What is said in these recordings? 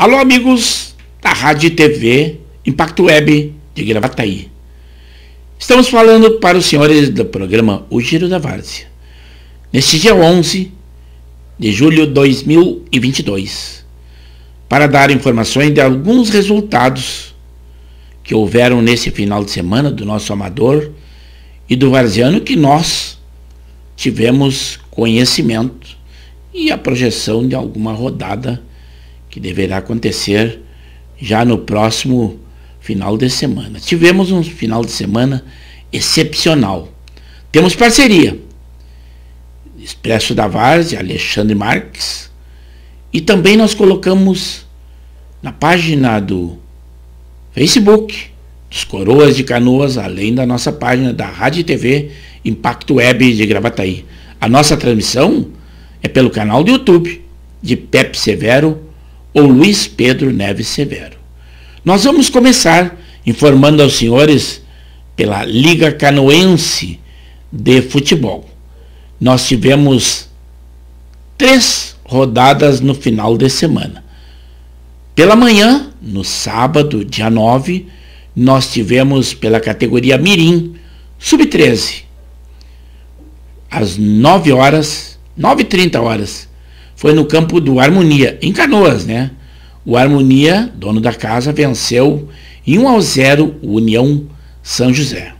Alô, amigos da Rádio e TV Impacto Web de Gravataí. Estamos falando para os senhores do programa O Giro da Várzea. Neste dia 11 de julho de 2022, para dar informações de alguns resultados que houveram nesse final de semana do nosso amador e do varziano que nós tivemos conhecimento e a projeção de alguma rodada que deverá acontecer já no próximo final de semana. Tivemos um final de semana excepcional. Temos parceria. Expresso da Várzea, Alexandre Marques. E também nós colocamos na página do Facebook dos Coroas de Canoas, além da nossa página da Rádio e TV Impacto Web de Gravataí. A nossa transmissão é pelo canal do YouTube de Pepe Severo ou Luiz Pedro Neves Severo. Nós vamos começar informando aos senhores pela Liga Canoense de Futebol. Nós tivemos 3 rodadas no final de semana. Pela manhã, no sábado, dia 9, nós tivemos pela categoria Mirim, Sub-13. Às 9h30, foi no campo do Harmonia, em Canoas, né? O Harmonia, dono da casa, venceu em 1-0 o União São José.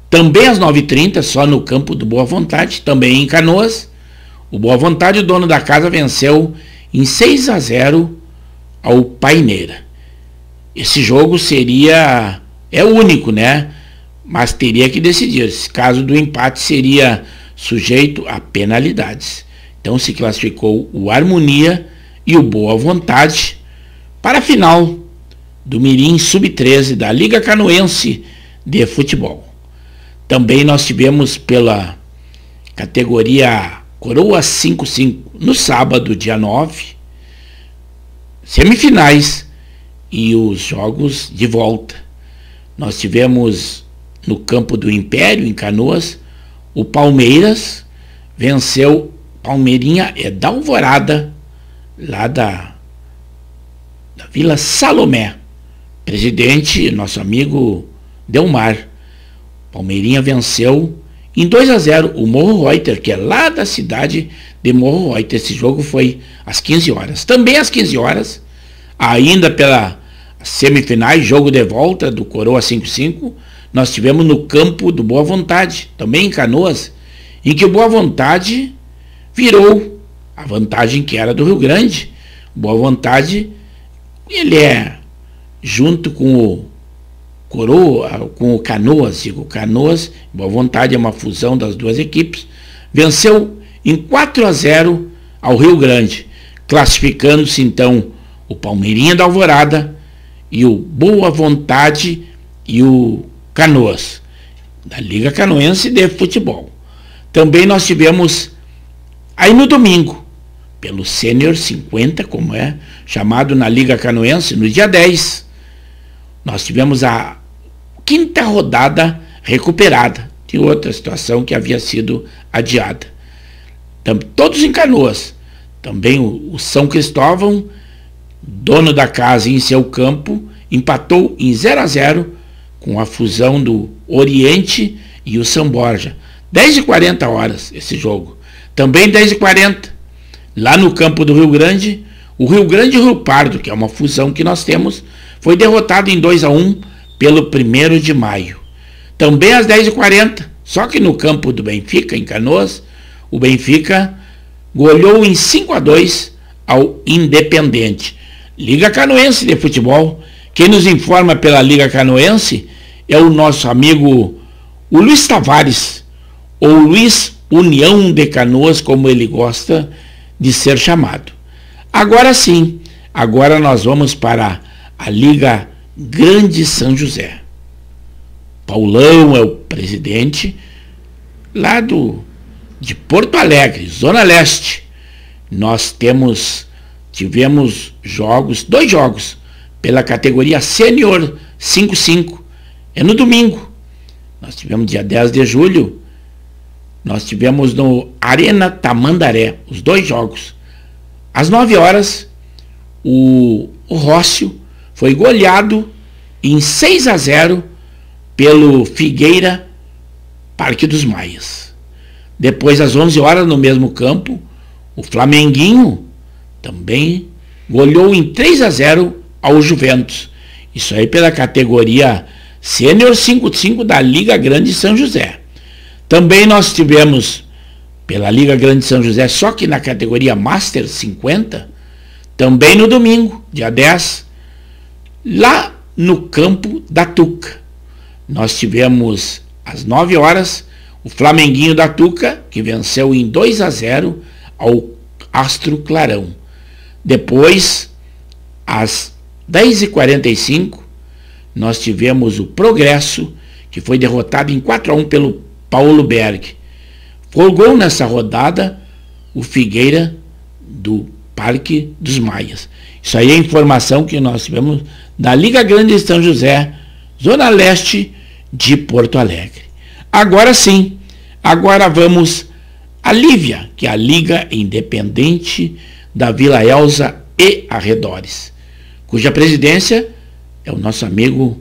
Também às 9h30, só no campo do Boa Vontade, também em Canoas, o Boa Vontade, o dono da casa, venceu em 6-0 ao Paineira. Esse jogo é único, né? Mas teria que decidir. Esse caso do empate seria sujeito a penalidades. Então se classificou o Harmonia e o Boa Vontade para a final do Mirim Sub-13 da Liga Canoense de Futebol. Também nós tivemos pela categoria Coroa 5-5 no sábado, dia 9, semifinais e os jogos de volta. Nós tivemos no campo do Império, em Canoas, o Palmeiras venceu Palmeirinha da Alvorada, lá da Vila Salomé. Presidente, nosso amigo Delmar. Palmeirinha venceu em 2-0 o Morro Reuter, que é lá da cidade de Morro Reuter. Esse jogo foi às 15 horas. Também às 15 horas, ainda pela semifinais, jogo de volta do Coroa 5-5, nós tivemos no campo do Boa Vontade, também em Canoas, em que o Boa Vontade virou a vantagem que era do Rio Grande. Boa Vontade, ele junto com o Coroa, com o Canoas, Canoas, Boa Vontade é uma fusão das duas equipes, venceu em 4-0 ao Rio Grande, classificando-se então o Palmeirinha da Alvorada e o Boa Vontade e o Canoas, da Liga Canoense de Futebol. Também nós tivemos aí no domingo, pelo Sênior 50, como é chamado na Liga Canoense, no dia 10, nós tivemos a 5ª rodada recuperada de outra situação que havia sido adiada. Todos em Canoas. Também o São Cristóvão, dono da casa em seu campo, empatou em 0-0 com a fusão do Oriente e o São Borja. 10h40 esse jogo. Também 10h40, lá no campo do Rio Grande, o Rio Grande e o Rio Pardo, que é uma fusão que nós temos, foi derrotado em 2-1 pelo 1º de maio. Também às 10h40, só que no campo do Benfica, em Canoas, o Benfica goleou em 5-2 ao Independente. Liga Canoense de Futebol. Quem nos informa pela Liga Canoense é o nosso amigo o Luiz Tavares, ou Luiz União de Canoas, como ele gosta de ser chamado. Agora sim, agora nós vamos para a Liga Grande São José. Paulão é o presidente lá de Porto Alegre, Zona Leste. Nós tivemos 2 jogos pela categoria Sênior 5-5. É no domingo. Nós tivemos dia 10 de julho, nós tivemos no Arena Tamandaré, os 2 jogos. Às 9 horas, o o Rócio foi goleado em 6-0 pelo Figueira Parque dos Maias. Depois, às 11 horas, no mesmo campo, o Flamenguinho também goleou em 3-0 ao Juventus. Isso aí pela categoria Sênior 55 da Liga Grande de São José. Também nós tivemos pela Liga Grande de São José, só que na categoria Master 50, também no domingo, dia 10, lá no campo da Tuca. Nós tivemos às 9 horas o Flamenguinho da Tuca, que venceu em 2-0 ao Astro Clarão. Depois, às 10h45, nós tivemos o Progresso, que foi derrotado em 4-1 pelo Paulo Berg. Folgou nessa rodada o Figueira do Parque dos Maias. Isso aí é informação que nós tivemos da Liga Grande de São José, Zona Leste de Porto Alegre. Agora sim, agora vamos à Lívia, que é a Liga Independente da Vila Elza e arredores, cuja presidência é o nosso amigo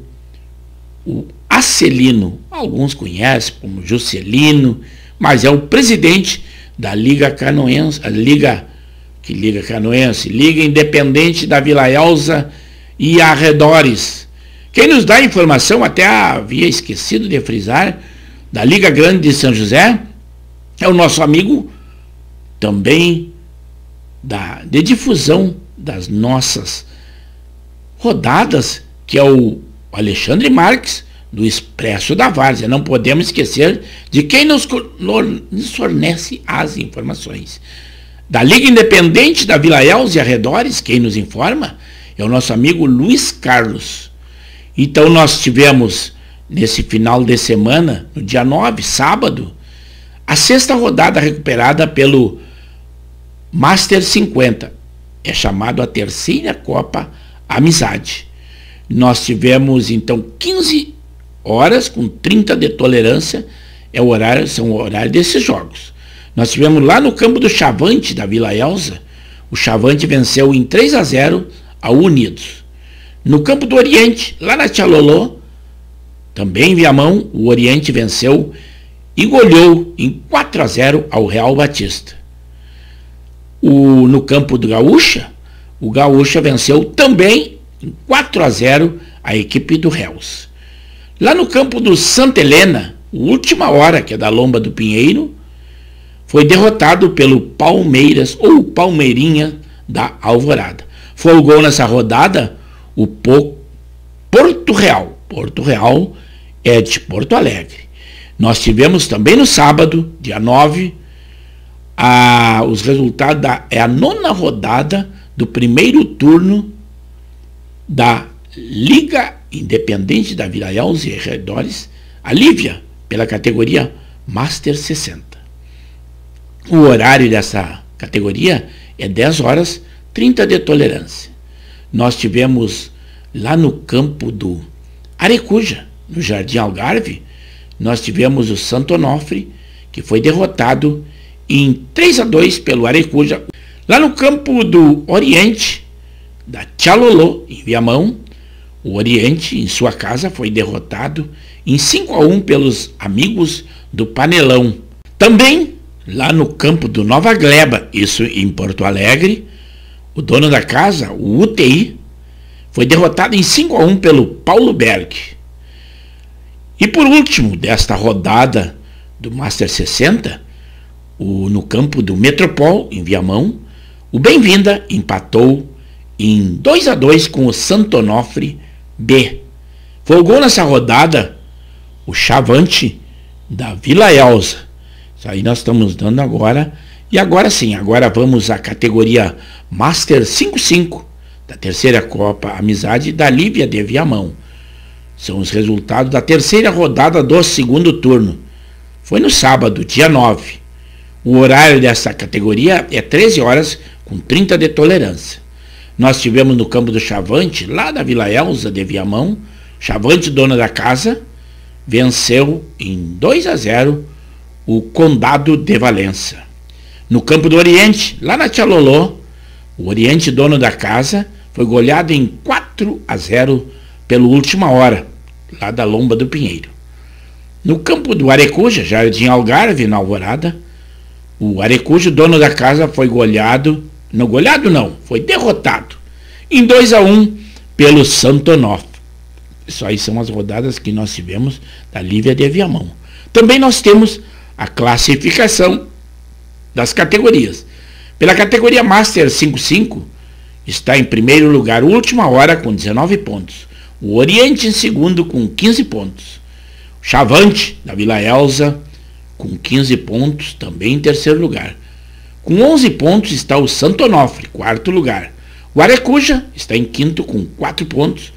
o Acelino. Alguns conhecem como Juscelino, mas é o presidente da Liga Canoense, Liga Canoense, Liga Independente da Vila Elza e arredores. Quem nos dá a informação, até havia esquecido de frisar, da Liga Grande de São José, é o nosso amigo também de difusão das nossas rodadas, que é o Alexandre Marques, do Expresso da Várzea. Não podemos esquecer de quem nos fornece as informações. Da Liga Independente da Vila Elza e arredores, quem nos informa é o nosso amigo Luiz Carlos. Então nós tivemos, nesse final de semana, no dia 9, sábado, a 6ª rodada recuperada pelo Master 50. É chamado a terceira Copa Amizade. Nós tivemos, então, 15 horas com 30 de tolerância, são o horário desses jogos. Nós tivemos lá no campo do Chavante, da Vila Elza, o Chavante venceu em 3-0 ao Unidos. No campo do Oriente, lá na Tchalolô, também em Viamão, o Oriente venceu e goleou em 4-0 ao Real Batista. No campo do Gaúcha, o Gaúcha venceu também em 4-0 a equipe do Réus. Lá no campo do Santa Helena, o Última Hora, que é da Lomba do Pinheiro, foi derrotado pelo Palmeiras, ou Palmeirinha da Alvorada. Folgou nessa rodada o Porto Real. Porto Real é de Porto Alegre. Nós tivemos também no sábado, dia 9, os resultados é a 9ª rodada do primeiro turno da Liga Independente da Vila Elza e arredores, a Lívia, pela categoria Master 60. O horário dessa categoria é 10 horas, 30 de tolerância. Nós tivemos lá no campo do Arecuja, no Jardim Algarve, nós tivemos o Santo Onofre, que foi derrotado em 3-2 pelo Arecuja. Lá no campo do Oriente, da Tchalolô, em Viamão, o Oriente, em sua casa, foi derrotado em 5-1 pelos amigos do Panelão. Também, lá no campo do Nova Gleba, isso em Porto Alegre, o dono da casa, o UTI, foi derrotado em 5-1 pelo Paulo Berg. E por último, desta rodada do Master 60, no campo do Metropol, em Viamão, o Bem-vinda empatou em 2-2 com o Santo Onofre B. Folgou nessa rodada o Chavante da Vila Elza. Isso aí nós estamos dando agora. E agora sim, agora vamos à categoria Master 55 da terceira Copa Amizade da Lívia de Viamão. São os resultados da terceira rodada do segundo turno. Foi no sábado, dia 9. O horário dessa categoria é 13 horas com 30 de tolerância. Nós tivemos no campo do Chavante, lá da Vila Elza de Viamão, Chavante, dono da casa, venceu em 2-0 o Condado de Valença. No campo do Oriente, lá na Tchalolô, o Oriente, dono da casa, foi goleado em 4-0 pelo Última Hora, lá da Lomba do Pinheiro. No campo do Arecuja, Jardim Algarve, na Alvorada, o Arecuja, dono da casa, foi goleado, foi derrotado em 2-1 pelo Santo Onofre. Isso aí são as rodadas que nós tivemos da Lívia de Viamão. Também nós temos a classificação das categorias. Pela categoria Master 5-5, está em primeiro lugar o Última Hora com 19 pontos. O Oriente em segundo com 15 pontos. O Chavante, da Vila Elza, com 15 pontos, também em terceiro lugar. Com 11 pontos está o Santo Onofre, quarto lugar. O Arecuja está em quinto com 4 pontos.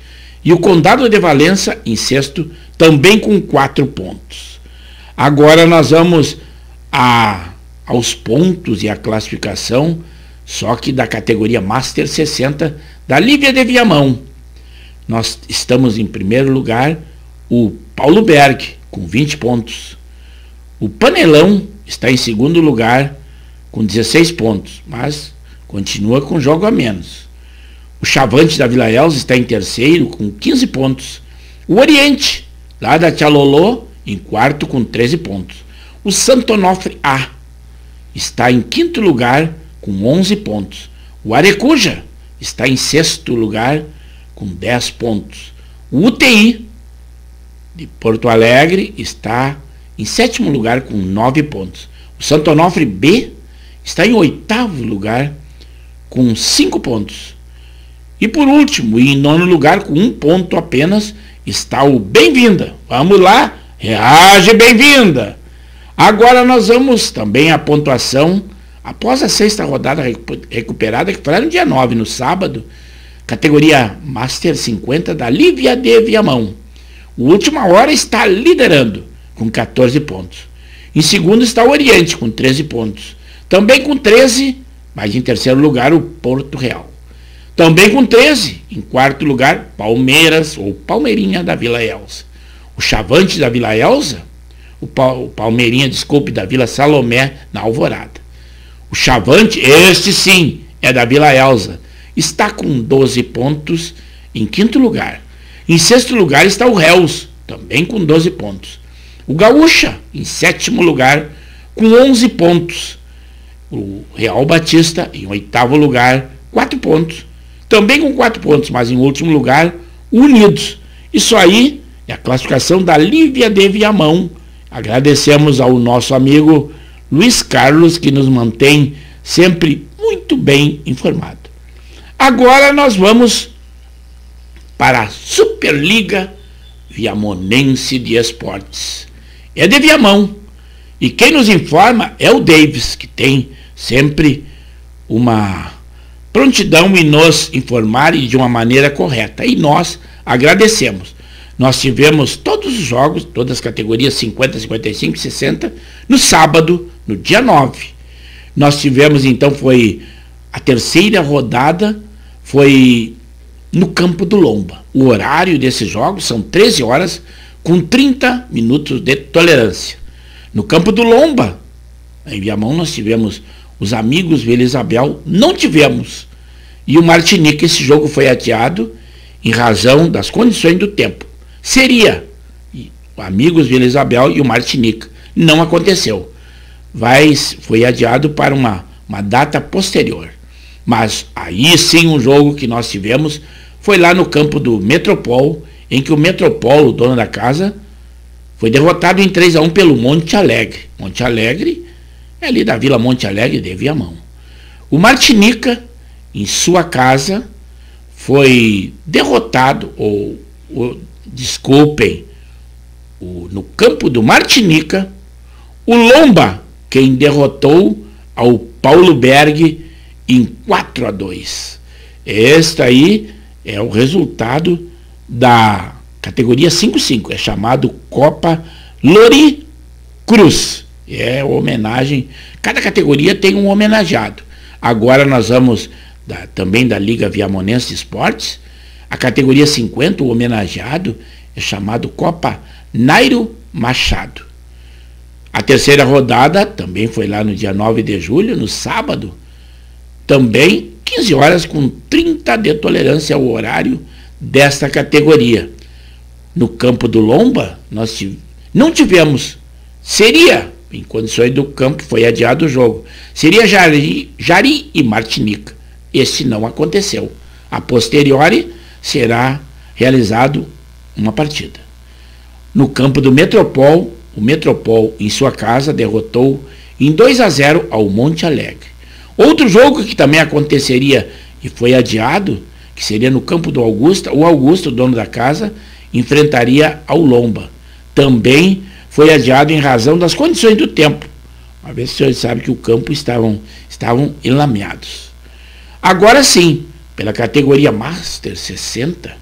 E o Condado de Valença em sexto, também com 4 pontos. Agora nós vamos aos pontos e a classificação, só que da categoria Master 60, da Lívia de Viamão. Nós estamos em primeiro lugar, o Paulo Berg, com 20 pontos. O Panelão está em segundo lugar, com 16 pontos, mas continua com jogo a menos. O Chavante da Vila Elza está em terceiro, com 15 pontos. O Oriente, lá da Tchalolô, em quarto, com 13 pontos. O Santo Onofre A está em quinto lugar, com 11 pontos. O Arecuja está em sexto lugar, com 10 pontos. O UTI de Porto Alegre está em sétimo lugar, com 9 pontos. O Santo Onofre B está em oitavo lugar, com 5 pontos. E por último, e em nono lugar, com 1 ponto apenas, está o Bem-vinda. Vamos lá, reage Bem-vinda! Agora nós vamos também à pontuação, após a sexta rodada recuperada, que foi no dia 9, no sábado, categoria Master 50 da Lívia de Viamão. O Última Hora está liderando, com 14 pontos. Em segundo está o Oriente, com 13 pontos. Também com 13, mas em terceiro lugar, o Porto Real. Também com 13, em quarto lugar, Palmeiras, ou Palmeirinha da Vila Elza. O Chavante da Vila Elza, o Palmeirinha, da Vila Salomé, na Alvorada. O Chavante, este sim, é da Vila Elza, está com 12 pontos em quinto lugar. Em sexto lugar está o Réus, também com 12 pontos. O Gaúcha, em sétimo lugar, com 11 pontos. O Real Batista, em oitavo lugar, 4 pontos. Também com 4 pontos, mas em último lugar, Unidos. Isso aí é a classificação da Lívia de Viamão. Agradecemos ao nosso amigo Luiz Carlos, que nos mantém sempre muito bem informado. Agora nós vamos para a Superliga Viamonense de Esportes. É de Viamão. E quem nos informa é o Davis, que tem sempre uma prontidão em nos informar e de uma maneira correta. E nós agradecemos. Nós tivemos todos os jogos, todas as categorias 50, 55 e 60, no sábado, no dia 9. Nós tivemos, então, foi a terceira rodada, foi no campo do Lomba. O horário desses jogos são 13 horas, com 30 minutos de tolerância. No campo do Lomba, em Viamão, nós tivemos os amigos Vila Isabel, não tivemos. E o Martinique, esse jogo foi adiado em razão das condições do tempo. Seria o amigos Vila Isabel e o Martinique. Não aconteceu. Foi adiado para uma data posterior. Mas aí sim um jogo que nós tivemos foi lá no campo do Metropol, em que o Metropol, o dono da casa, foi derrotado em 3-1 pelo Monte Alegre. Monte Alegre é ali da Vila Monte Alegre de Viamão. O Martinica, em sua casa, foi derrotado, no campo do Martinica, o Lomba, quem derrotou ao Paulo Berg em 4-2. Este aí é o resultado da categoria 5-5, é chamado Copa Lori Cruz. É homenagem, cada categoria tem um homenageado. Agora nós vamos também da Liga Viamonense de Esportes, a categoria 50, o homenageado é chamado Copa Nairo Machado. A terceira rodada também foi lá no dia 9 de julho, no sábado, também 15 horas com 30 de tolerância ao horário desta categoria. No campo do Lomba, nós não tivemos, seria, em condições do campo, foi adiado o jogo, seria Jari e Martinica. Este não aconteceu. A posteriori será realizado uma partida. No campo do Metropol, o Metropol, em sua casa, derrotou em 2-0 ao Monte Alegre. Outro jogo que também aconteceria e foi adiado, que seria no campo do Augusta, o Augusto, dono da casa, enfrentaria ao Lomba. Também foi adiado em razão das condições do tempo. Uma vez que os senhores sabem que o campo estavam enlameados. Agora sim, pela categoria Master 60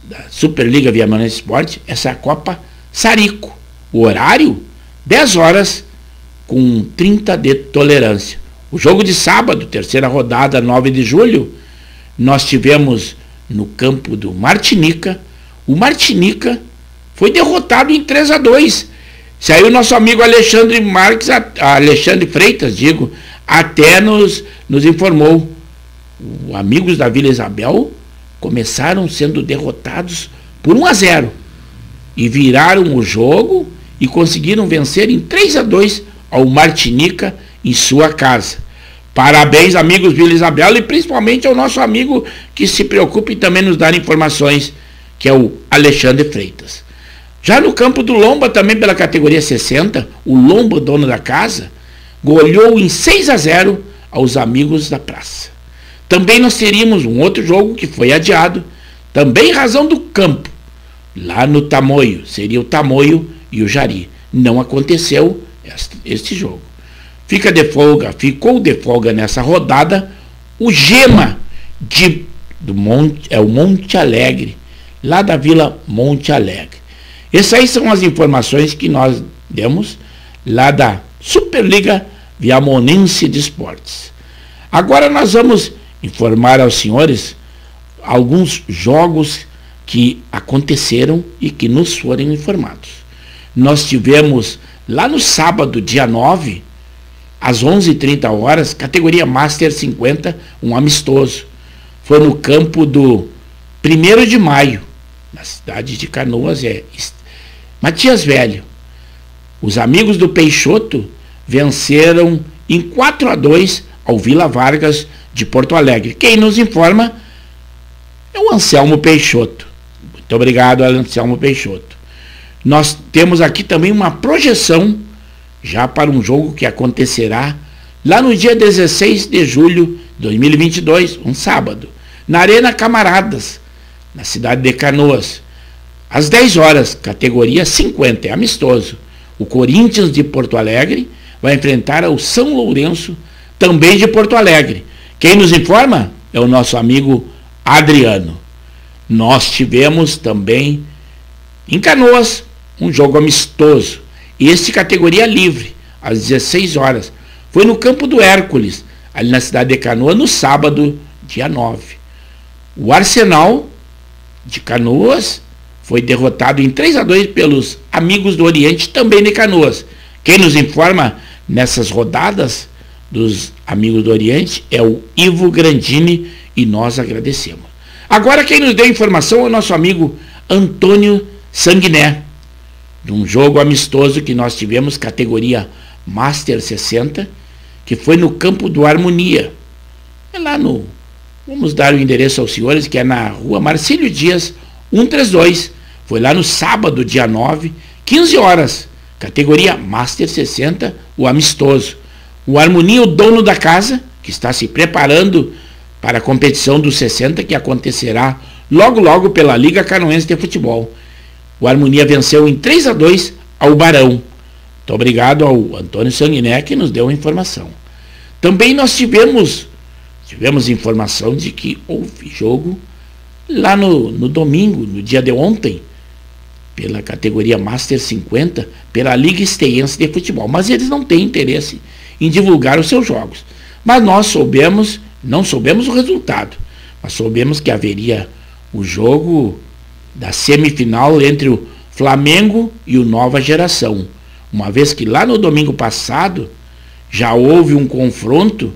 da Superliga Viamanense Esporte, essa é a Copa Sarico. O horário, 10 horas com 30 de tolerância. O jogo de sábado, terceira rodada, 9 de julho, nós tivemos no campo do Martinica. O Martinica foi derrotado em 3-2. Saiu nosso amigo Alexandre Freitas, até nos informou. Os amigos da Vila Isabel começaram sendo derrotados por 1-0 e viraram o jogo e conseguiram vencer em 3-2 ao Martinica em sua casa. Parabéns, amigos Vila Isabel, e principalmente ao nosso amigo que se preocupa em também nos dar informações, que é o Alexandre Freitas. Já no campo do Lomba, também pela categoria 60, o Lomba, dono da casa, goleou em 6-0 aos amigos da praça. Também nós teríamos um outro jogo que foi adiado, também em razão do campo, lá no Tamoio, seria o Tamoio e o Jari. Não aconteceu este jogo. Ficou de folga nessa rodada o Gema o Monte Alegre, lá da Vila Monte Alegre. Essas aí são as informações que nós demos lá da Superliga Viamonense de Esportes. Agora nós vamos informar aos senhores alguns jogos que aconteceram e que nos foram informados. Nós tivemos lá no sábado, dia 9, às 11h30, categoria Master 50, um amistoso. Foi no campo do 1º de Maio, na cidade de Canoas, Matias Velho. Os amigos do Peixoto venceram em 4-2 ao Vila Vargas de Porto Alegre. Quem nos informa é o Anselmo Peixoto. Muito obrigado, Anselmo Peixoto. Nós temos aqui também uma projeção já para um jogo que acontecerá lá no dia 16 de julho de 2022, um sábado, na Arena Camaradas, na cidade de Canoas, às 10 horas, categoria 50, é amistoso. O Corinthians de Porto Alegre vai enfrentar o São Lourenço, também de Porto Alegre. Quem nos informa é o nosso amigo Adriano. Nós tivemos também em Canoas um jogo amistoso, este categoria livre, às 16 horas. Foi no campo do Hércules, ali na cidade de Canoas, no sábado, dia 9. O Arsenal de Canoas foi derrotado em 3-2 pelos amigos do Oriente, também de Canoas. Quem nos informa nessas rodadas dos amigos do Oriente é o Ivo Grandini, e nós agradecemos. Agora quem nos deu informação é o nosso amigo Antônio Sanguiné, de um jogo amistoso que nós tivemos, categoria Master 60, que foi no campo do Harmonia. É lá vamos dar o endereço aos senhores, que é na rua Marcílio Dias, 132. Foi lá no sábado, dia 9, 15 horas, categoria Master 60, o amistoso. O Harmonia, o dono da casa, que está se preparando para a competição dos 60, que acontecerá logo logo pela Liga Canoense de Futebol. O Harmonia venceu em 3-2 ao Barão. Muito obrigado ao Antônio Sanguiné, que nos deu a informação. Também nós tivemos informação de que houve jogo lá no domingo, no dia de ontem, pela categoria Master 50, pela Liga Esteiense de Futebol. Mas eles não têm interesse em divulgar os seus jogos. Mas nós não soubemos o resultado, mas soubemos que haveria o jogo da semifinal entre o Flamengo e o Nova Geração. Uma vez que lá no domingo passado já houve um confronto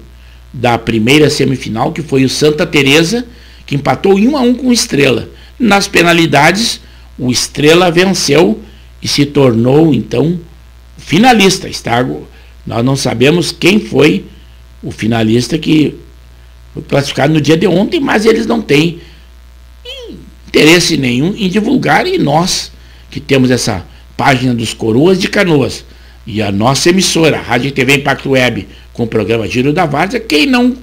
da primeira semifinal, que foi o Santa Teresa, que empatou em 1-1 com o Estrela. Nas penalidades, o Estrela venceu e se tornou, então, finalista. Nós não sabemos quem foi o finalista que foi classificado no dia de ontem, mas eles não têm interesse nenhum em divulgar, e nós, que temos essa página dos Coroas de Canoas e a nossa emissora, a Rádio e TV Impacto Web, com o programa Giro da Várzea, quem não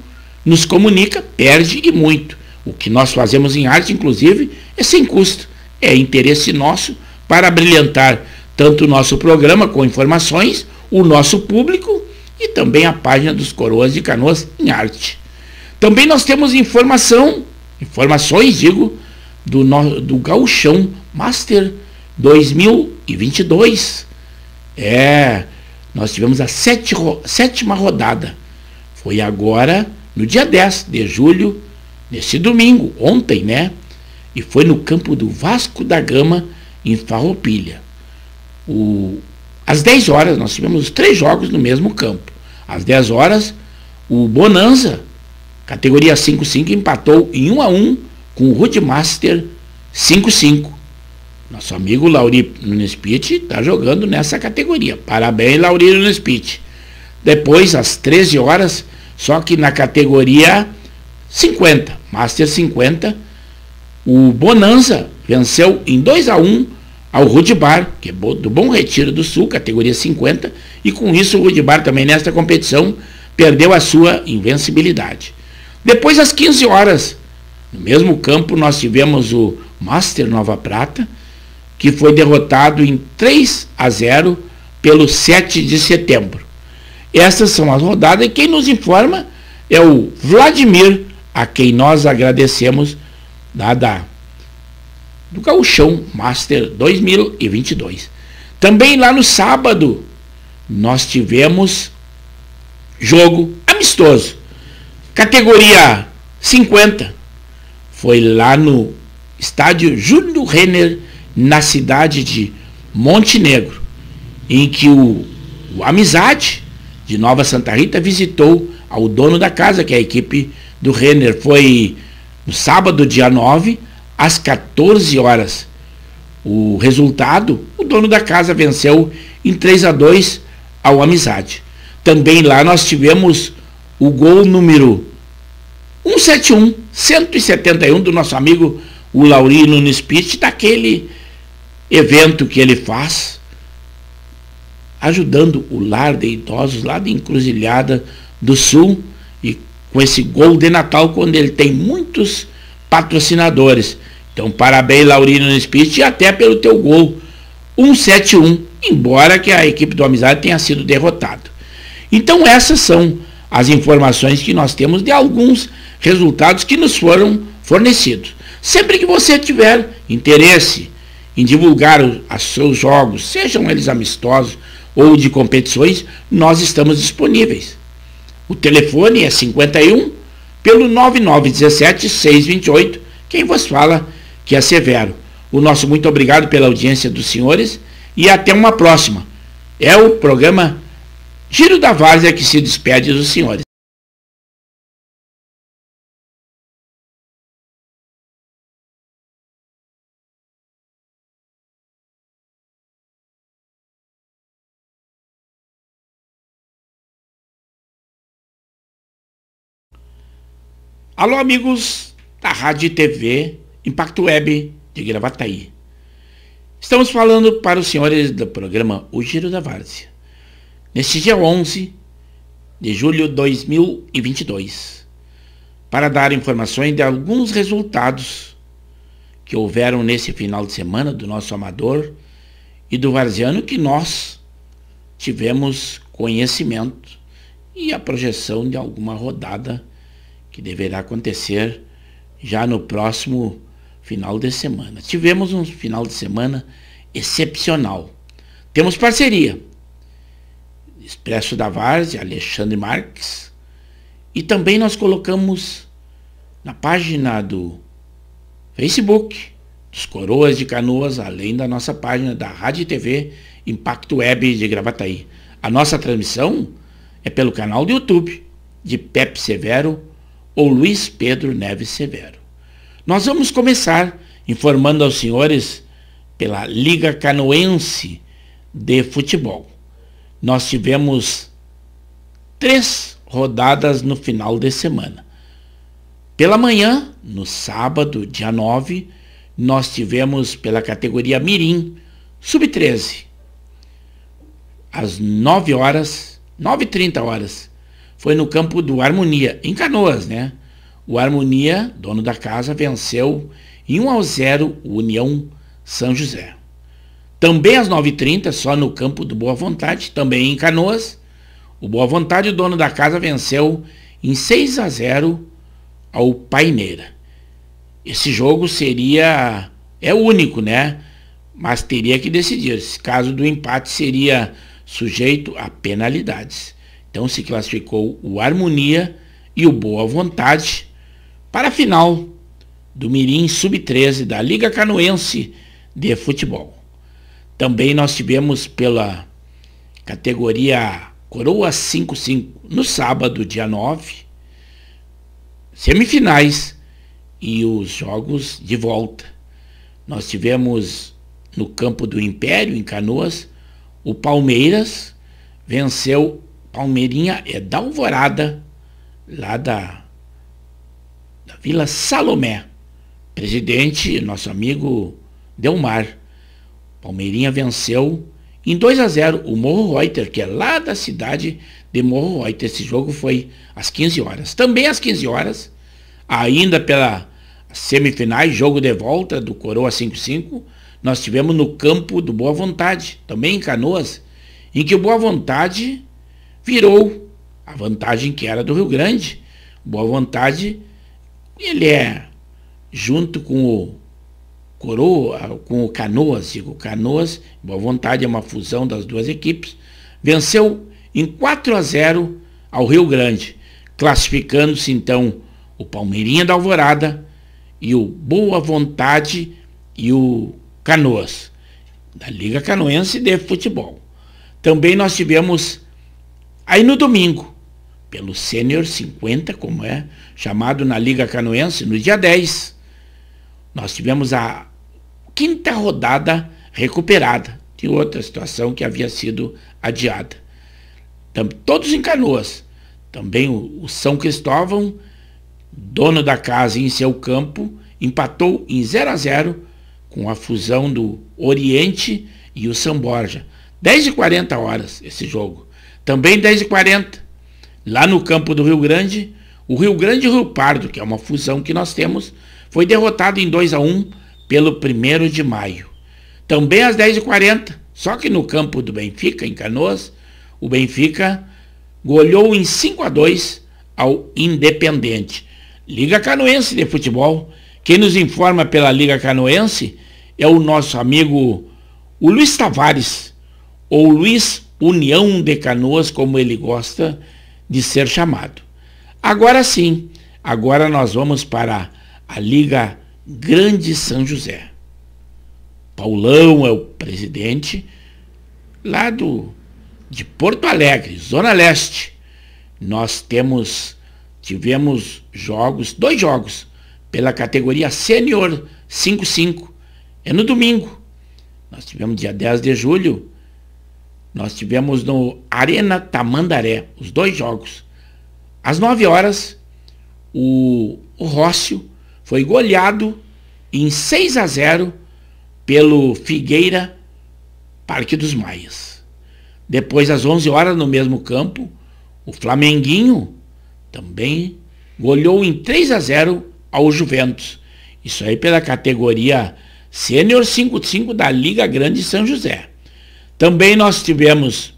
nos comunica perde, e muito. O que nós fazemos em arte, inclusive, é sem custo. É interesse nosso para brilhantar tanto o nosso programa com informações, o nosso público e também a página dos Coroas de Canoas em arte. Também nós temos informações, do Gauchão Master 2022. Nós tivemos a sétima rodada. Foi agora, no dia 10 de julho, nesse domingo, ontem, né? E foi no campo do Vasco da Gama, em Farroupilha. Às 10 horas, nós tivemos os 3 jogos no mesmo campo. Às 10 horas, o Bonanza, categoria 5-5, empatou em 1-1 com o Rudmaster 5-5. Nosso amigo Lauri Nunes Pitt está jogando nessa categoria. Parabéns, Lauri Nunes Pitt. Depois, às 13 horas, só que na categoria 50, Master 50, o Bonanza venceu em 2-1 ao Rudibar, que é do Bom Retiro do Sul, categoria 50, e com isso o Rudibar também nesta competição perdeu a sua invencibilidade. Depois, às 15 horas, no mesmo campo, nós tivemos o Master Nova Prata, que foi derrotado em 3-0 pelo 7 de setembro. Essas são as rodadas, e quem nos informa é o Vladimir, a quem nós agradecemos, do Gauchão Master 2022. Também lá no sábado, nós tivemos jogo amistoso, categoria 50, foi lá no estádio Júlio Renner, na cidade de Montenegro, em que o Amizade de Nova Santa Rita visitou ao dono da casa, que é a equipe do Renner. Foi no sábado, dia 9, às 14 horas. O resultado, o dono da casa venceu em 3-2 ao Amizade. Também lá nós tivemos o gol número 171 do nosso amigo o Lauri Nunes Pitt, daquele evento que ele faz, ajudando o lar de idosos lá de Encruzilhada do Sul, e com esse gol de Natal, quando ele tem muitos patrocinadores. Então, parabéns, Lauri Nunes Pitt, e até pelo teu gol 171, embora que a equipe do Amizade tenha sido derrotada. Então, essas são as informações que nós temos de alguns resultados que nos foram fornecidos. Sempre que você tiver interesse em divulgar os seus jogos, sejam eles amistosos ou de competições, nós estamos disponíveis. O telefone é 51 pelo 9917-628, quem vos fala que é Severo. O nosso muito obrigado pela audiência dos senhores e até uma próxima. É o programa Giro da Várzea que se despede dos senhores. Alô, amigos da Rádio e TV Impacto Web de Gravataí. Estamos falando para os senhores do programa O Giro da Várzea. Neste dia 11 de julho de 2022, para dar informações de alguns resultados que houveram nesse final de semana do nosso amador e do varziano, que nós tivemos conhecimento, e a projeção de alguma rodada que deverá acontecer já no próximo final de semana. Tivemos um final de semana excepcional. Temos parceria. Expresso da Várzea, Alexandre Marques. E também nós colocamos na página do Facebook dos Coroas de Canoas, além da nossa página da Rádio e TV Impacto Web de Gravataí. A nossa transmissão é pelo canal do YouTube de Pepe Severo ou Luiz Pedro Neves Severo. Nós vamos começar informando aos senhores pela Liga Canoense de Futebol. Nós tivemos 3 rodadas no final de semana. Pela manhã, no sábado, dia 9, nós tivemos pela categoria Mirim, Sub-13. Às 9h30, foi no campo do Harmonia, em Canoas, né? O Harmonia, dono da casa, venceu em 1-0 o União São José. Também às 9h30, só no campo do Boa Vontade, também em Canoas, o Boa Vontade, o dono da casa, venceu em 6-0 ao Paineira. Esse jogo é único, né? Mas teria que decidir. Esse caso do empate seria sujeito a penalidades. Então se classificou o Harmonia e o Boa Vontade para a final do Mirim Sub-13 da Liga Canoense de Futebol. Também nós tivemos pela categoria Coroa 5-5 no sábado, dia 9, semifinais e os jogos de volta. Nós tivemos no campo do Império, em Canoas, o Palmeiras venceu Palmeirinha da Alvorada, lá da Vila Salomé. Presidente, nosso amigo Delmar. Palmeirinha venceu em 2-0 o Morro Reuter, que é lá da cidade de Morro Reuter. Esse jogo foi às 15 horas. Também às 15 horas, ainda pela semifinais, jogo de volta do Coroa 5-5, nós tivemos no campo do Boa Vontade, também em Canoas, em que o Boa Vontade virou a vantagem que era do Rio Grande. Boa Vontade, ele junto com o Coroa, com o Canoas, Boa Vontade é uma fusão das duas equipes, venceu em 4-0 ao Rio Grande, classificando-se então o Palmeirinha da Alvorada e o Boa Vontade e o Canoas, da Liga Canoense de Futebol. Também nós tivemos aí no domingo, pelo Sênior 50, como é chamado na Liga Canoense, no dia 10, nós tivemos a 5ª rodada recuperada de outra situação que havia sido adiada. Todos em Canoas. Também o São Cristóvão, dono da casa em seu campo, empatou em 0-0 com a fusão do Oriente e o São Borja. 10h40 esse jogo. Também 10h40, lá no campo do Rio Grande, o Rio Grande e o Rio Pardo, que é uma fusão que nós temos, foi derrotado em 2-1 pelo 1º de maio. Também às 10h40, só que no campo do Benfica, em Canoas, o Benfica goleou em 5-2 ao Independente. Liga Canoense de Futebol. Quem nos informa pela Liga Canoense é o nosso amigo o Luiz Tavares, ou Luiz União de Canoas, como ele gosta de ser chamado. Agora sim, agora nós vamos para a Liga Grande São José. Paulão é o presidente lá de Porto Alegre, Zona Leste. Nós tivemos dois jogos pela categoria Sênior 5-5. É no domingo. Nós tivemos dia 10 de julho, nós tivemos no Arena Tamandaré, os 2 jogos. Às 9h, o Rócio foi goleado em 6-0 pelo Figueira Parque dos Maias. Depois, às 11h, no mesmo campo, o Flamenguinho também goleou em 3-0 ao Juventus. Isso aí pela categoria Sênior 5-5 da Liga Grande São José. Também nós tivemos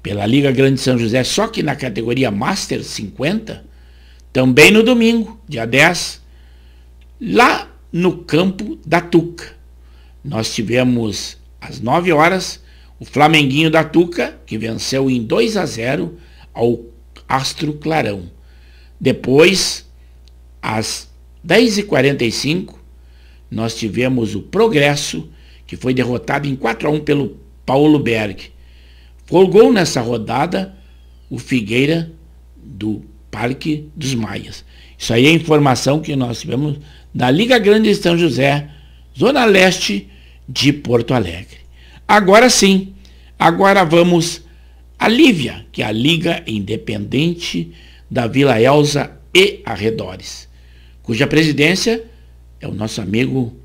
pela Liga Grande São José, só que na categoria Master 50, também no domingo, dia 10, lá no campo da Tuca. Nós tivemos às 9h o Flamenguinho da Tuca, que venceu em 2-0 ao Astro Clarão. Depois, às 10h45, nós tivemos o Progresso, que foi derrotado em 4-1 pelo Paulo Berg. Folgou nessa rodada o Figueira do Parque dos Maias. Isso aí é informação que nós tivemos da Liga Grande de São José, Zona Leste de Porto Alegre. Agora sim, agora vamos à Lívia, que é a Liga Independente da Vila Elza e arredores, cuja presidência é o nosso amigo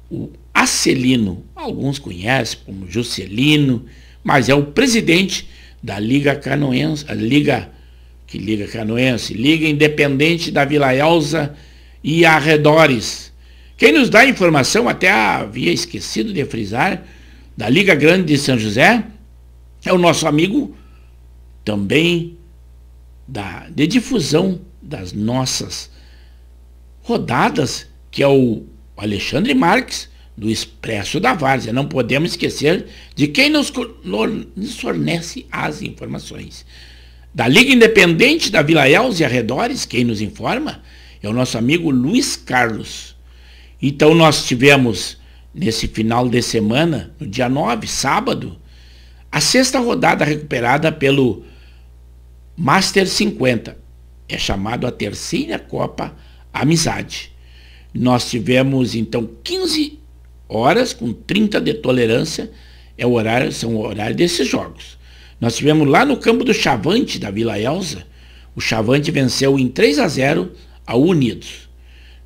o Acelino. Alguns conhecem como Juscelino, mas é o presidente da Liga Canoense, Liga Independente da Vila Elza e arredores. Quem nos dá a informação, até havia esquecido de frisar, da Liga Grande de São José, é o nosso amigo também de difusão das nossas rodadas, que é o Alexandre Marques, do Expresso da Várzea. Não podemos esquecer de quem nos fornece as informações. Da Liga Independente da Vila Elza e arredores, quem nos informa é o nosso amigo Luiz Carlos. Então nós tivemos, nesse final de semana, no dia 9, sábado, a 6ª rodada recuperada pelo Master 50. É chamado a terceira Copa Amizade. Nós tivemos, então, 15 horas com 30 de tolerância, são o horário desses jogos. Nós tivemos lá no campo do Chavante, da Vila Elza, o Chavante venceu em 3-0 ao Unidos.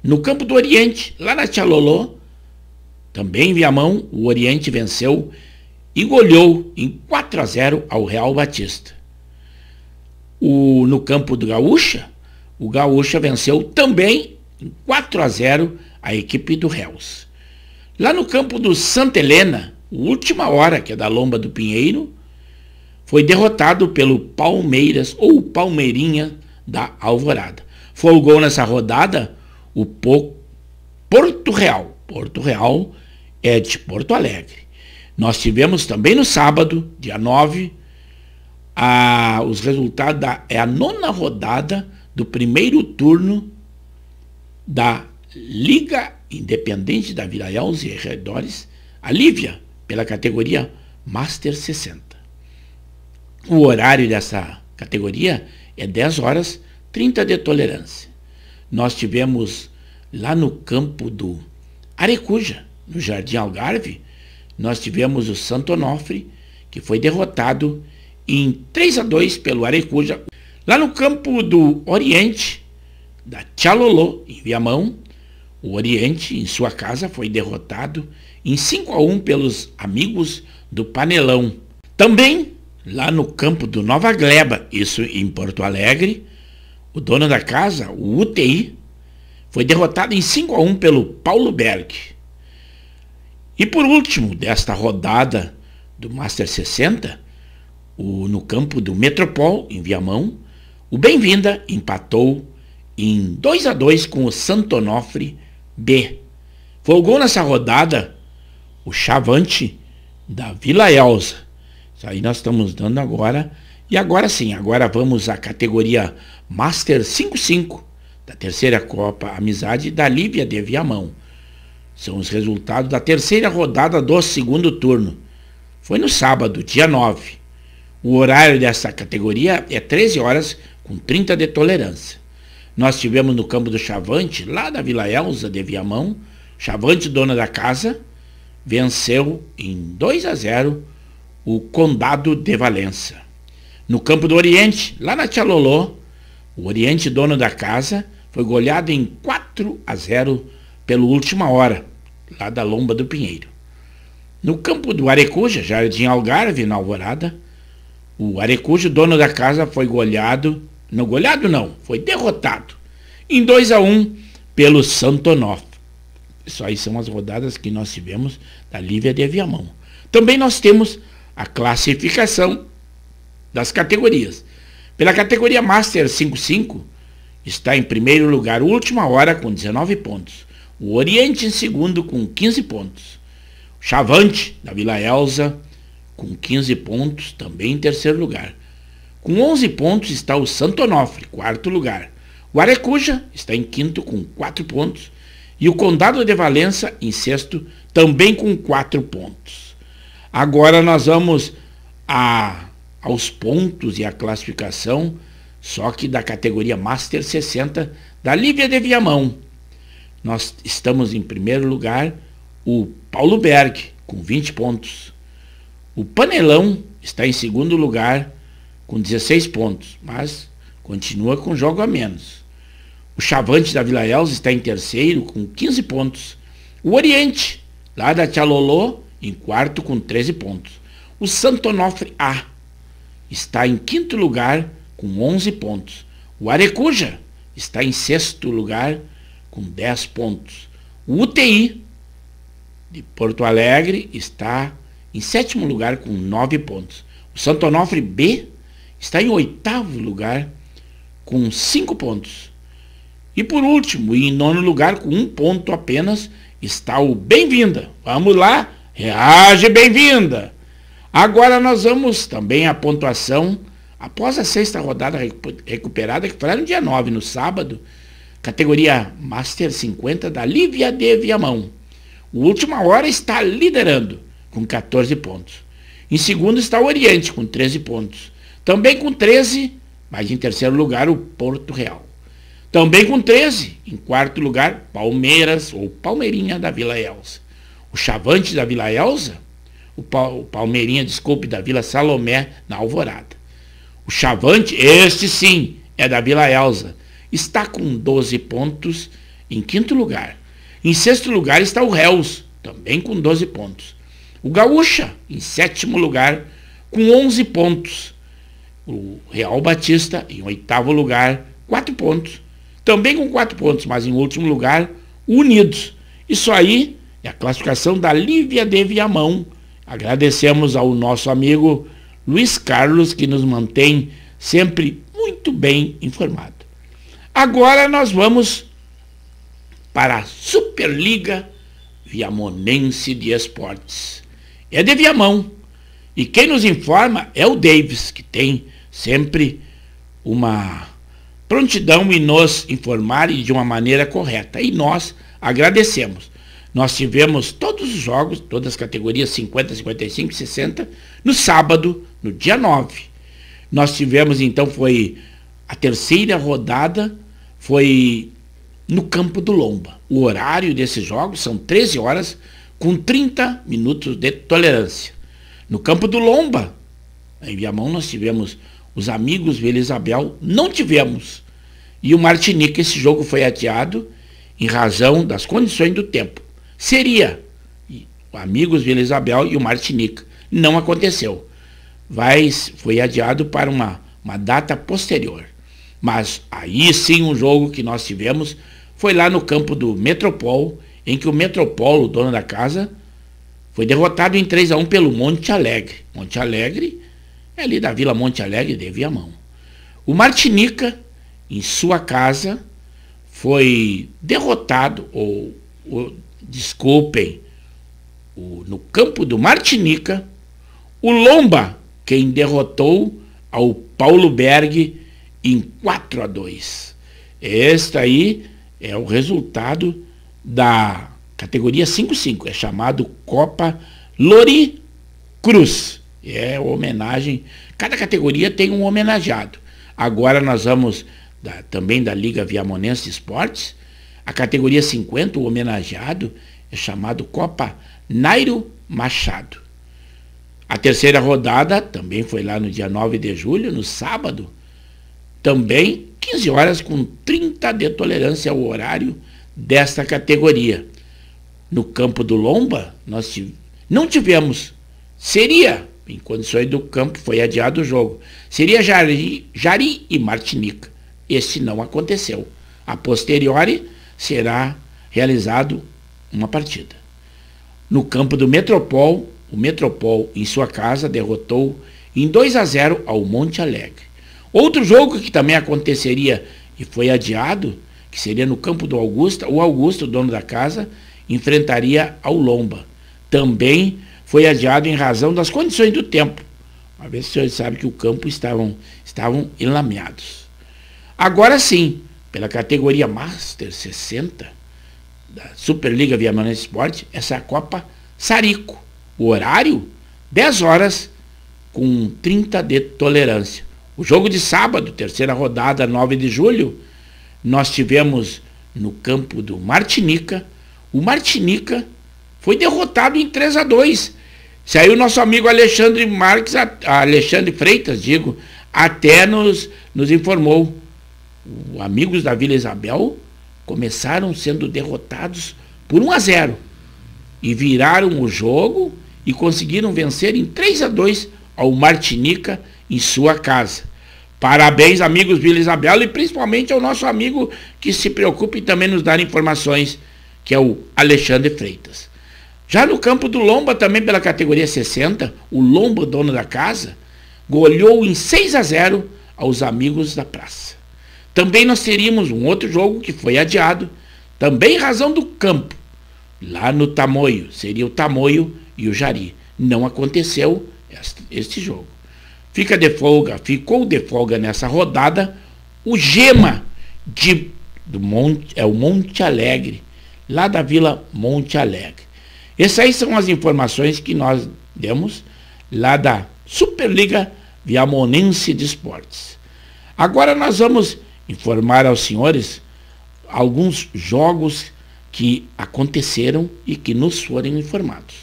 No campo do Oriente, lá na Tchalolô, também em Viamão, o Oriente venceu e goleou em 4-0 ao Real Batista. No campo do Gaúcha, o Gaúcha venceu também em 4-0 a equipe do Réus. Lá no campo do Santa Helena, o Última Hora, que é da Lomba do Pinheiro, foi derrotado pelo Palmeiras, ou Palmeirinha da Alvorada. Folgou nessa rodada o Porto Real. Porto Real é de Porto Alegre. Nós tivemos também no sábado, dia 9, os resultados é a 9ª rodada do primeiro turno da Liga Independente da Vila Elza e arredores, a Lívia, pela categoria Master 60. O horário dessa categoria é 10 horas, 30 de tolerância. Nós tivemos lá no campo do Arecuja, no Jardim Algarve, nós tivemos o Santo Onofre, que foi derrotado em 3-2 pelo Arecuja. Lá no campo do Oriente, da Tchalolô, em Viamão, o Oriente, em sua casa, foi derrotado em 5-1 pelos amigos do Panelão. Também, lá no campo do Nova Gleba, isso em Porto Alegre, o dono da casa, o UTI, foi derrotado em 5-1 pelo Paulo Berg. E por último, desta rodada do Master 60, no campo do Metropol, em Viamão, o Bem-vinda empatou em 2-2 com o Santo Onofre B. Folgou nessa rodada o Chavante da Vila Elza. Isso aí nós estamos dando agora. E agora sim, agora vamos à categoria Master 5-5 da terceira Copa Amizade da Lívia de Viamão. São os resultados da terceira rodada do segundo turno. Foi no sábado, dia 9. O horário dessa categoria é 13 horas com 30 de tolerância. Nós tivemos no campo do Chavante, lá da Vila Elza de Viamão, Chavante, dona da casa, venceu em 2-0 o Condado de Valença. No campo do Oriente, lá na Tchalolô, o Oriente, dono da casa, foi goleado em 4-0 pelo Última Hora, lá da Lomba do Pinheiro. No campo do Arecuja, Jardim Algarve, na Alvorada, o Arecuja, dono da casa, foi foi derrotado em 2-1 pelo Santo Onofre. Isso aí são as rodadas que nós tivemos da Lívia de Viamão. Também nós temos a classificação das categorias. Pela categoria Master 5-5, está em primeiro lugar o Última Hora com 19 pontos. O Oriente em segundo com 15 pontos. O Chavante, da Vila Elza, com 15 pontos, também em terceiro lugar. Com 11 pontos está o Santo Onofre, quarto lugar. O Arecuja está em quinto com 4 pontos. E o Condado de Valença em sexto, também com 4 pontos. Agora nós vamos aos pontos e a classificação só que da categoria Master 60 da Lívia de Viamão. Nós estamos em primeiro lugar, o Paulo Berg, com 20 pontos. O Panelão está em segundo lugar, com 16 pontos, mas continua com jogo a menos. O Chavante da Vila Elza está em terceiro, com 15 pontos. O Oriente, lá da Tchalolô, em quarto, com 13 pontos. O Santo Onofre A está em quinto lugar, com 11 pontos. O Arecuja está em sexto lugar, com 10 pontos. O UTI de Porto Alegre está em sétimo lugar, com 9 pontos. O Santo Onofre B está em oitavo lugar, com 5 pontos. E por último, em nono lugar, com 1 ponto apenas, está o Bem-vinda. Vamos lá, reage Bem-vinda! Agora nós vamos também à pontuação após a sexta rodada recuperada, que foi lá no dia 9, no sábado, categoria Master 50 da Lívia de Viamão. O Última Hora está liderando, com 14 pontos. Em segundo está o Oriente, com 13 pontos. Também com 13, mas em terceiro lugar o Porto Real. Também com 13, em quarto lugar, Palmeiras, ou Palmeirinha da Vila Elza. O Chavante da Vila Elza, o Palmeirinha, desculpe, da Vila Salomé, na Alvorada. O Chavante, este sim, é da Vila Elza, está com 12 pontos em quinto lugar. Em sexto lugar está o Réus, também com 12 pontos. O Gaúcha, em sétimo lugar, com 11 pontos. O Real Batista, em oitavo lugar, 4 pontos. Também com 4 pontos, mas em último lugar, Unidos. Isso aí é a classificação da Lívia de Viamão. Agradecemos ao nosso amigo Luiz Carlos, que nos mantém sempre muito bem informado. Agora nós vamos para a Superliga Viamonense de Esportes. É de Viamão. E quem nos informa é o Davis, que tem sempre uma prontidão em nos informar e de uma maneira correta. E nós agradecemos. Nós tivemos todos os jogos, todas as categorias 50, 55 e 60, no sábado, no dia 9. Nós tivemos, então, foi a terceira rodada, foi no Campo do Lomba. O horário desses jogos são 13 horas, com 30 minutos de tolerância. No Campo do Lomba, em Viamão, nós tivemos os amigos Vila Isabel, não tivemos. E o Martinica, esse jogo foi adiado em razão das condições do tempo. Seria o amigos Vila Isabel e o Martinica. Não aconteceu. Foi adiado para uma data posterior. Mas aí sim um jogo que nós tivemos foi lá no campo do Metropol, em que o Metropol, o dono da casa, foi derrotado em 3-1 pelo Monte Alegre. Monte Alegre é ali da Vila Monte Alegre de Viamão. O Martinica, em sua casa, foi derrotado, no campo do Martinica, o Lomba, quem derrotou ao Paulo Berg em 4-2. Este aí é o resultado da categoria 5-5, é chamado Copa Lori Cruz. É homenagem, cada categoria tem um homenageado. Agora nós vamos também da Liga Viamonense de Esportes, a categoria 50, o homenageado é chamado Copa Nairo Machado. A terceira rodada também foi lá no dia 9 de julho, no sábado, também 15 horas com 30 de tolerância ao horário desta categoria. No Campo do Lomba, nós não tivemos, seria, em condições do campo, foi adiado o jogo, seria Jari e Martinica. Este não aconteceu. A posteriori será realizado uma partida. No campo do Metropol, o Metropol, em sua casa, derrotou em 2-0 ao Monte Alegre. Outro jogo que também aconteceria e foi adiado, que seria no campo do Augusta, o Augusto, dono da casa, enfrentaria ao Lomba. Também foi adiado em razão das condições do tempo. Uma vez que os senhores sabem que o campo estavam enlameados. Agora sim, pela categoria Master 60 da Superliga Viamonense Esporte, essa é a Copa Sarico. O horário, 10 horas com 30 de tolerância. O jogo de sábado, terceira rodada, 9 de julho, nós tivemos no campo do Martinica. O Martinica foi derrotado em 3-2. Saiu o nosso amigo Alexandre Alexandre Freitas, até nos informou. Os amigos da Vila Isabel começaram sendo derrotados por 1-0 e viraram o jogo e conseguiram vencer em 3-2 ao Martinica em sua casa. Parabéns, amigos Vila Isabel, e principalmente ao nosso amigo que se preocupa em também nos dar informações, que é o Alexandre Freitas. Já no campo do Lomba, também pela categoria 60, o Lomba, dono da casa, goleou em 6-0 aos amigos da praça. Também nós teríamos um outro jogo que foi adiado, também em razão do campo, lá no Tamoio, seria o Tamoio e o Jari. Não aconteceu este jogo. Ficou de folga nessa rodada o Gema o Monte Alegre, lá da Vila Monte Alegre. Essas aí são as informações que nós demos lá da Superliga Viamonense de Esportes. Agora nós vamos informar aos senhores alguns jogos que aconteceram e que nos foram informados.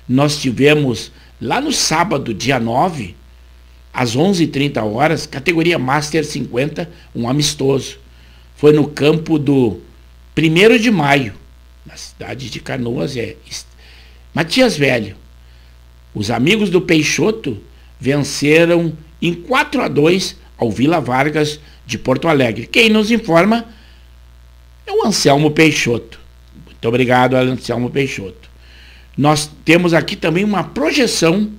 Nós tivemos lá no sábado, dia 9, às 11h30, categoria Master 50, um amistoso. Foi no campo do 1º de Maio, na cidade de Canoas, Matias Velho. Os amigos do Peixoto venceram em 4-2 ao Vila Vargas de Porto Alegre. Quem nos informa é o Anselmo Peixoto. Muito obrigado, Anselmo Peixoto. Nós temos aqui também uma projeção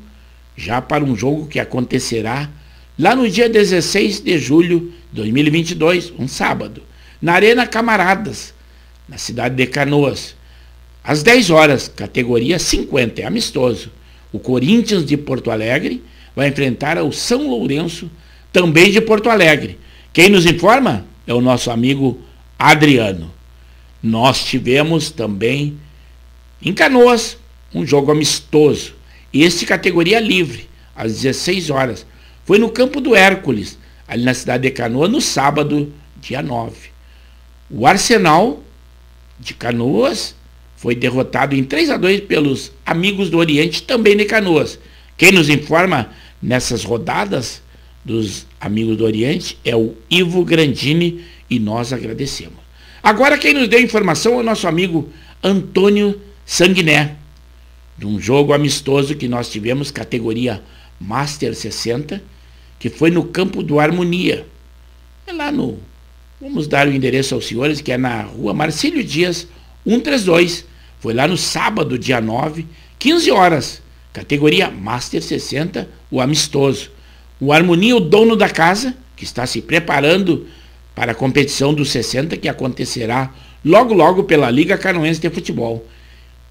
já para um jogo que acontecerá lá no dia 16 de julho de 2022, um sábado, na Arena Camaradas, na cidade de Canoas. Às 10 horas, categoria 50, é amistoso. O Corinthians de Porto Alegre vai enfrentar o São Lourenço, também de Porto Alegre. Quem nos informa é o nosso amigo Adriano. Nós tivemos também em Canoas um jogo amistoso, este categoria livre, às 16 horas. Foi no campo do Hércules, ali na cidade de Canoas, no sábado, dia 9. O Arsenal de Canoas foi derrotado em 3-2 pelos amigos do Oriente, também de Canoas. Quem nos informa nessas rodadas dos amigos do Oriente é o Ivo Grandini, e nós agradecemos. Agora quem nos deu informação é o nosso amigo Antônio Sanguiné, de um jogo amistoso que nós tivemos, categoria Master 60, que foi no campo do Harmonia. É lá no... Vamos dar o endereço aos senhores, que é na rua Marcílio Dias, 132. Foi lá no sábado, dia 9, 15 horas. Categoria Master 60, o amistoso. O Harmonia, o dono da casa, que está se preparando para a competição dos 60, que acontecerá logo, logo pela Liga Canoense de Futebol.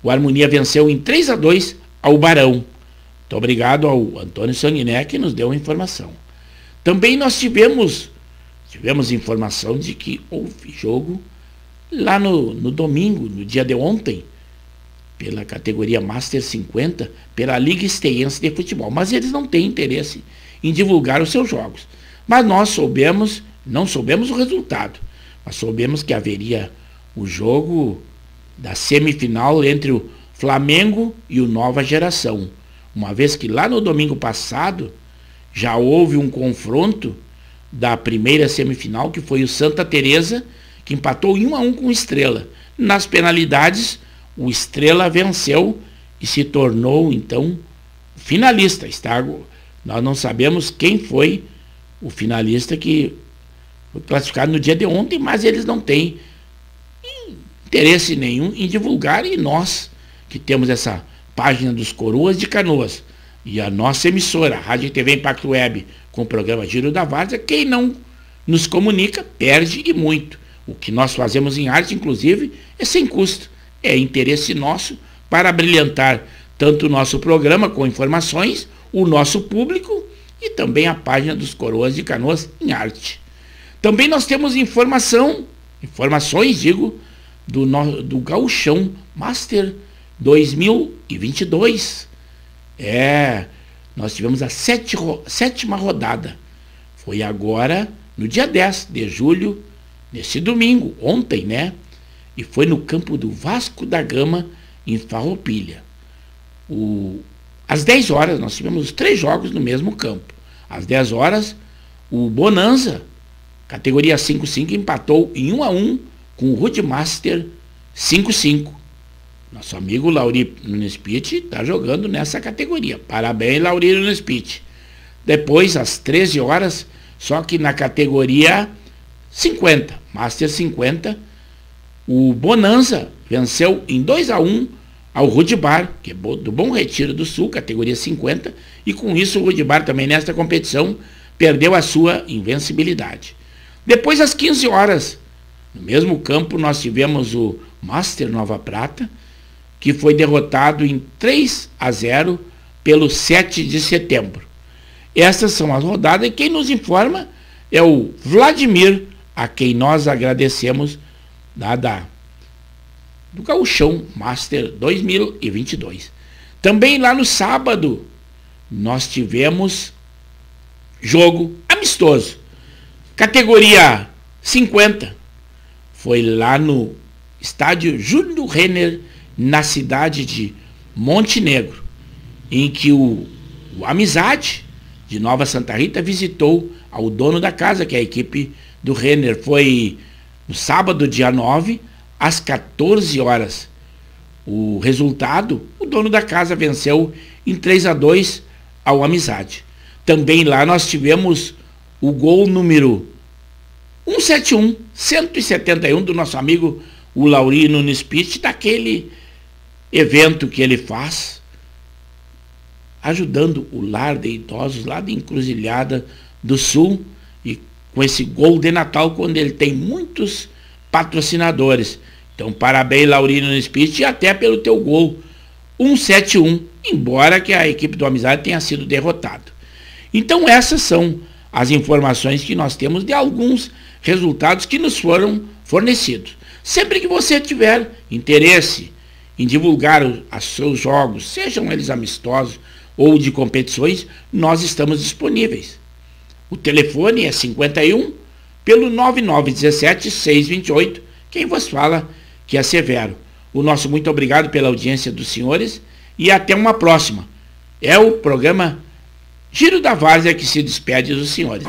O Harmonia venceu em 3-2 ao Barão. Muito obrigado ao Antônio Sanguiné, que nos deu a informação. Também nós tivemos informação de que houve jogo lá no domingo, no dia de ontem, pela categoria Master 50, pela Liga Esteiense de Futebol. Mas eles não têm interesse em divulgar os seus jogos. Mas nós não soubemos o resultado, mas soubemos que haveria o jogo da semifinal entre o Flamengo e o Nova Geração. Uma vez que lá no domingo passado já houve um confronto da primeira semifinal, que foi o Santa Teresa, que empatou em 1-1 com o Estrela. Nas penalidades, o Estrela venceu e se tornou, então, finalista. Nós não sabemos quem foi o finalista que foi classificado no dia de ontem, mas eles não têm interesse nenhum em divulgar, e nós, que temos essa página dos Coroas de Canoas, e a nossa emissora, a Rádio e TV Impacto Web, com o programa Giro da Várzea, quem não nos comunica, perde, e muito. O que nós fazemos em arte, inclusive, é sem custo. É interesse nosso para brilhantar tanto o nosso programa com informações, o nosso público e também a página dos Coroas de Canoas em arte. Também nós temos informações, do Gauchão Master 2022. Nós tivemos a sétima rodada. Foi agora, no dia 10 de julho, nesse domingo, ontem, né? E foi no campo do Vasco da Gama, em Farroupilha. Às 10 horas, nós tivemos 3 jogos no mesmo campo. Às 10 horas, o Bonanza, categoria 5-5, empatou em 1-1 com o Roadmaster 5-5. Nosso amigo Lauri Nunes Pitt está jogando nessa categoria. Parabéns, Lauri Nunes Pitt. Depois, às 13 horas, só que na categoria 50, Master 50, o Bonanza venceu em 2-1 ao Rudibar, que é do Bom Retiro do Sul, categoria 50, e com isso o Rudibar também nesta competição perdeu a sua invencibilidade. Depois, às 15 horas, no mesmo campo, nós tivemos o Master Nova Prata, que foi derrotado em 3-0 pelo 7 de setembro. Essas são as rodadas, e quem nos informa é o Vladimir, a quem nós agradecemos do Gauchão Master 2022. Também lá no sábado, nós tivemos jogo amistoso, categoria 50, foi lá no estádio Júlio Renner, na cidade de Montenegro, em que o Amizade de Nova Santa Rita visitou ao dono da casa, que é a equipe do Renner. Foi no sábado, dia 9, às 14 horas. O resultado, o dono da casa venceu em 3-2 ao Amizade. Também lá nós tivemos o gol número 171 do nosso amigo o Lauri Nunes Pitt, daquele evento que ele faz, ajudando o lar de idosos lá de Encruzilhada do Sul, e com esse gol de Natal, quando ele tem muitos patrocinadores. Então, parabéns, Lauri Nunes Pitt, e até pelo teu gol 171, embora que a equipe do Amizade tenha sido derrotada. Então, essas são as informações que nós temos de alguns resultados que nos foram fornecidos. Sempre que você tiver interesse em divulgar os seus jogos, sejam eles amistosos ou de competições, nós estamos disponíveis. O telefone é 51 pelo 9917-628, quem vos fala que é Severo. O nosso muito obrigado pela audiência dos senhores e até uma próxima. É o programa Giro da Várzea que se despede dos senhores.